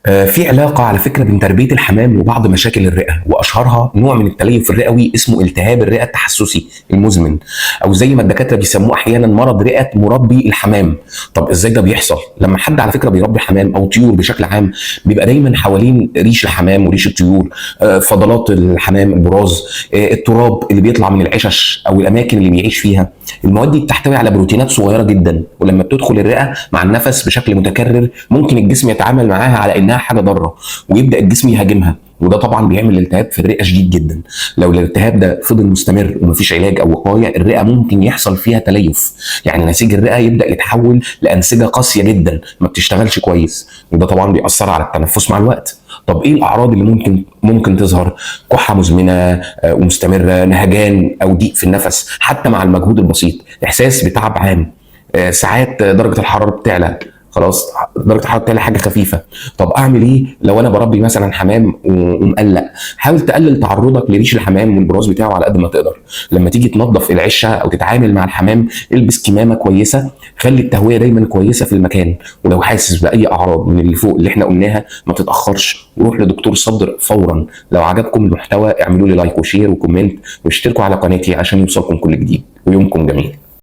في علاقة على فكرة بين تربية الحمام وبعض مشاكل الرئة، وأشهرها نوع من التليف الرئوي اسمه التهاب الرئة التحسسي المزمن، أو زي ما الدكاترة بيسموه أحيانا مرض رئة مربي الحمام. طب إزاي ده بيحصل؟ لما حد على فكرة بيربي حمام أو طيور بشكل عام، بيبقى دايما حوالين ريش الحمام وريش الطيور فضلات الحمام، البراز، التراب اللي بيطلع من العشش أو الأماكن اللي بيعيش فيها. المواد دي بتحتوي على بروتينات صغيرة جدا، ولما بتدخل الرئة مع النفس بشكل متكرر ممكن الجسم يتعامل معاها على انها حاجه ضاره، ويبدا الجسم يهاجمها، وده طبعا بيعمل التهاب في الرئه شديد جدا. لو الالتهاب ده فضل مستمر ومفيش علاج او وقايه، الرئه ممكن يحصل فيها تليف، يعني نسيج الرئه يبدا يتحول لانسجه قاسيه جدا ما بتشتغلش كويس، وده طبعا بيأثر على التنفس مع الوقت. طب ايه الاعراض اللي ممكن تظهر؟ كحه مزمنه ومستمره، نهجان او ضيق في النفس حتى مع المجهود البسيط، احساس بتعب عام، ساعات درجه الحراره بتعلى، خلاص درجه الحراره بتاعي حاجه خفيفه. طب اعمل ايه لو انا بربي مثلا حمام ومقلق؟ حاول تقلل تعرضك لريش الحمام والبراز بتاعه على قد ما تقدر. لما تيجي تنظف العشه او تتعامل مع الحمام، البس كمامه كويسه، خلي التهويه دايما كويسه في المكان. ولو حاسس باي اعراض من اللي فوق اللي احنا قلناها، ما تتاخرش وروح لدكتور صدر فورا. لو عجبكم المحتوى اعملوا لي لايك وشير وكومنت، واشتركوا على قناتي عشان يوصلكم كل جديد، ويومكم جميل.